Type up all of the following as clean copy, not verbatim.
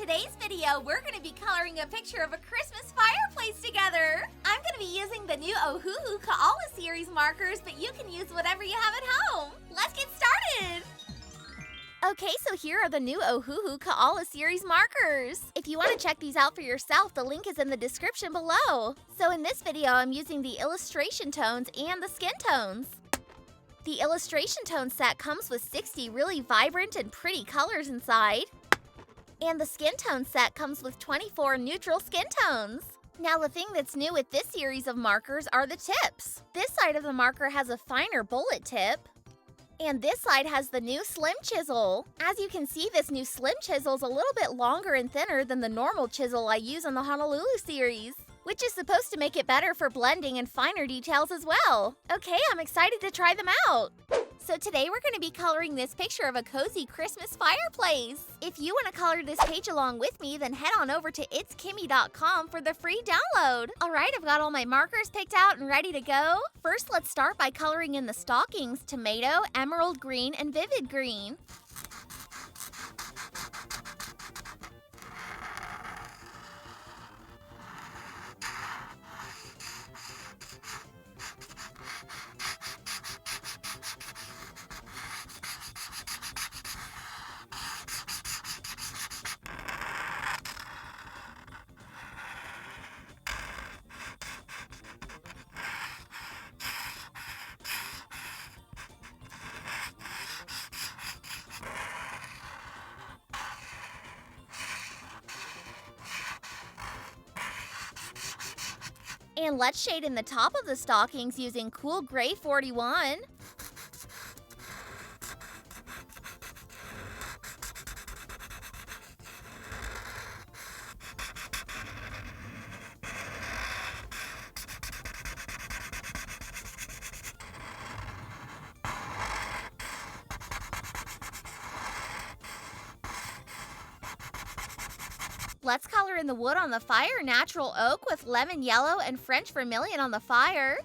today's video, we're going to be coloring a picture of a Christmas fireplace together. I'm going to be using the new Ohuhu Koala series markers, but you can use whatever you have at home. Let's get started! Okay, so here are the new Ohuhu Koala series markers. If you want to check these out for yourself, the link is in the description below. So in this video, I'm using the illustration tones and the skin tones. The illustration tone set comes with 60 really vibrant and pretty colors inside. And the skin tone set comes with 24 neutral skin tones. Now the thing that's new with this series of markers are the tips. This side of the marker has a finer bullet tip. And this side has the new slim chisel. As you can see, this new slim chisel is a little bit longer and thinner than the normal chisel I use on the Honolulu series, which is supposed to make it better for blending and finer details as well. Okay, I'm excited to try them out. So today we're going to be coloring this picture of a cozy Christmas fireplace. If you want to color this page along with me, then head on over to itskimmy.com for the free download. Alright, I've got all my markers picked out and ready to go. First, let's start by coloring in the stockings tomato, emerald green, and vivid green. And let's shade in the top of the stockings using Cool Gray 41. Let's color in the wood on the fire, natural oak with lemon yellow and French vermilion on the fire.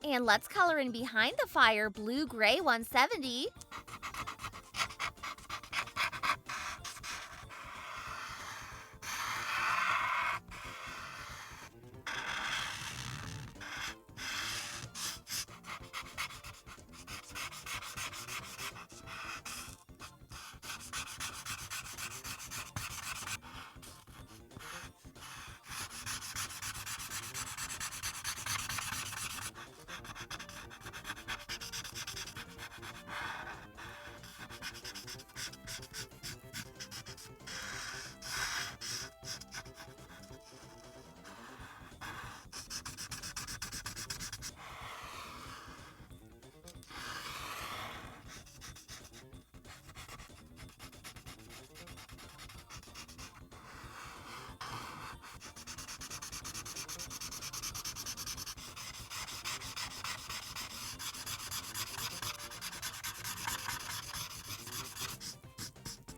And let's color in behind the fire, blue-gray 170.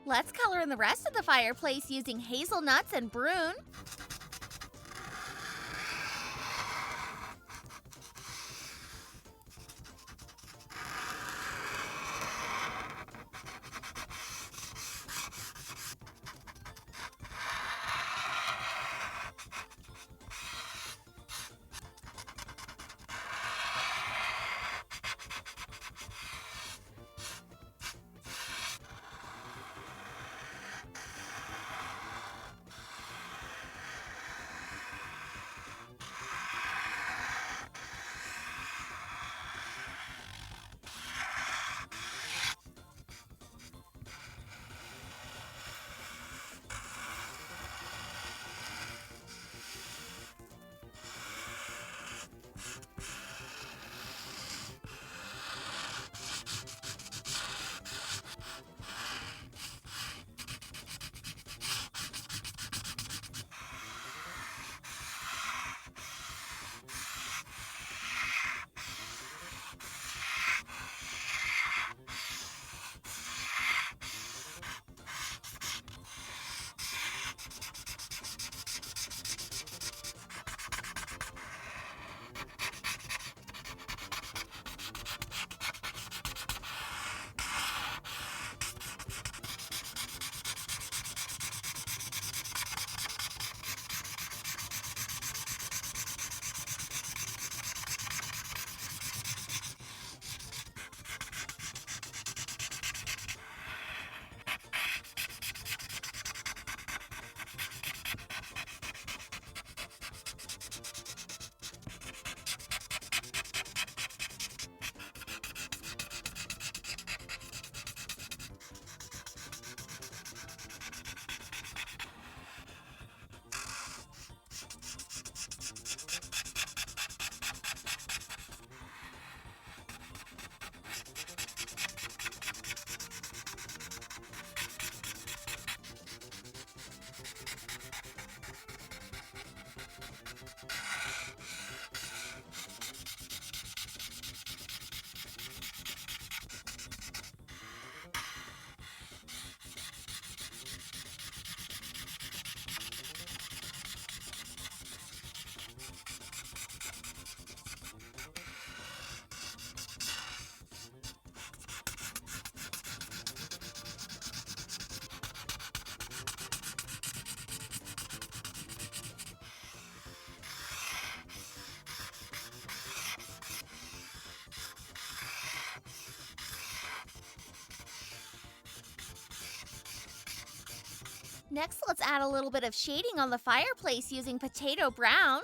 Let's color in the rest of the fireplace using hazelnuts and Brune. Next, let's add a little bit of shading on the fireplace using potato brown.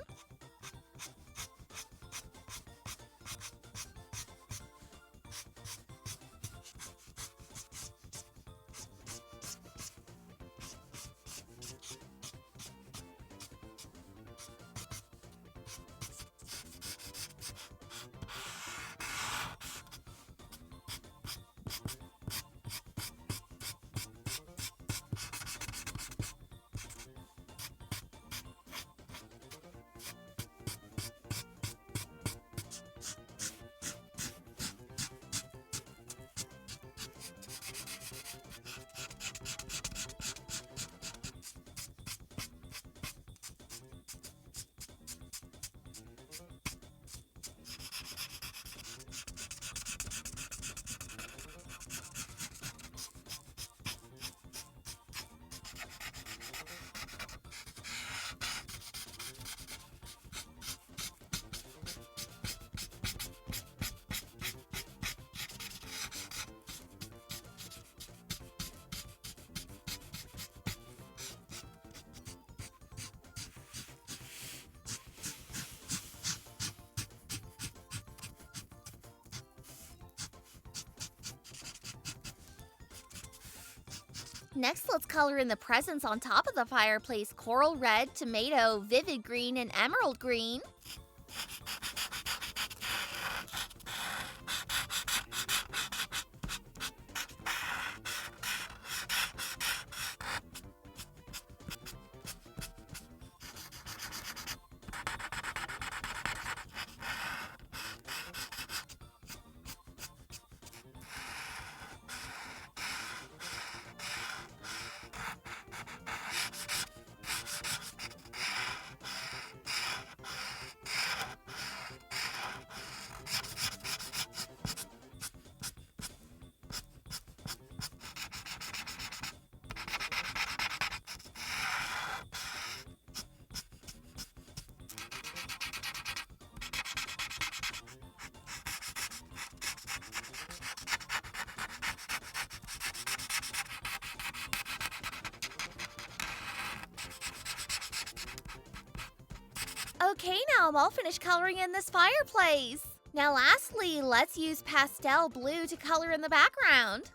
Next, let's color in the presents on top of the fireplace: coral red, tomato, vivid green, and emerald green. Okay, now I'm all finished coloring in this fireplace. Now lastly, let's use pastel blue to color in the background.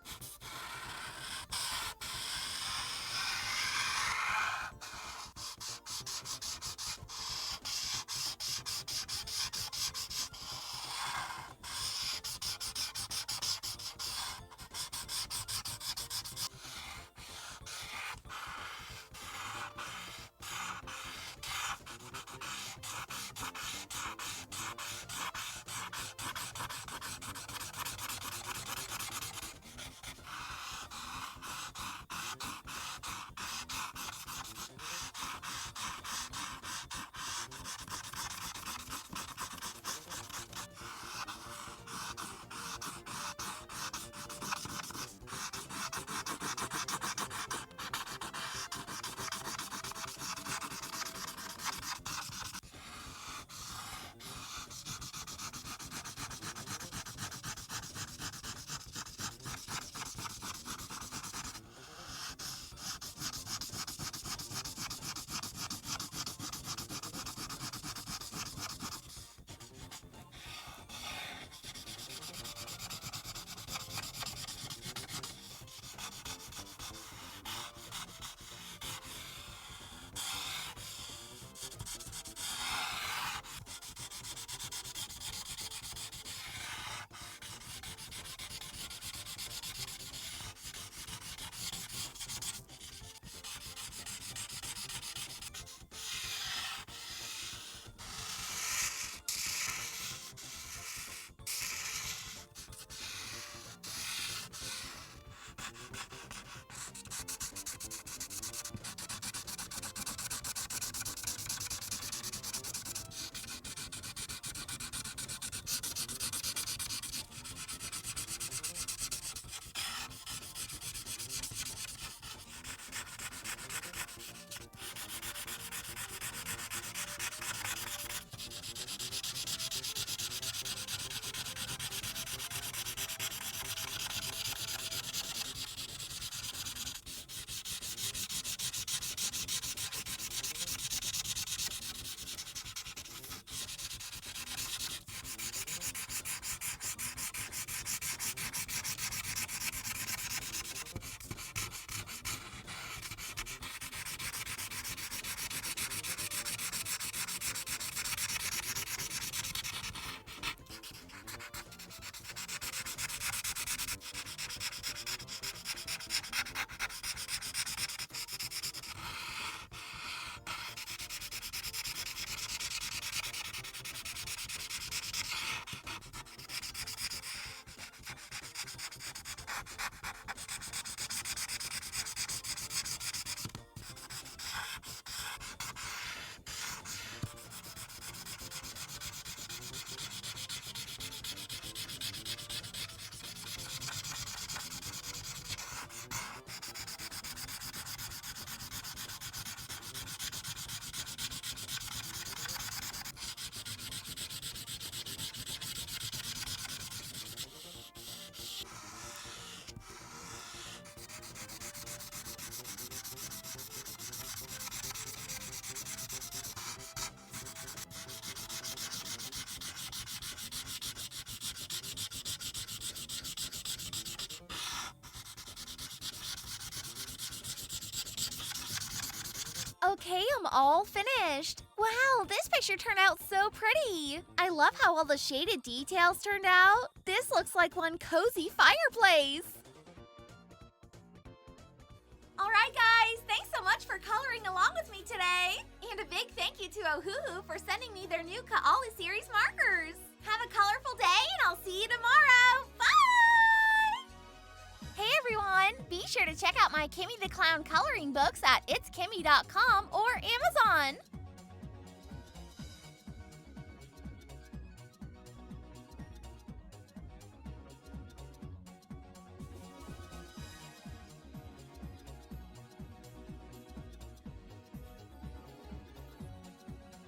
Okay, I'm all finished. Wow, this picture turned out so pretty. I love how all the shaded details turned out. This looks like one cozy fireplace. Alright guys, thanks so much for coloring along with me today. And a big thank you to Ohuhu for sending me their new Kaali series markers. Have a colorful day and I'll see you tomorrow. Bye! Hey everyone, be sure to check out my Kimmy the Clown coloring books at itskimmy.com or Amazon.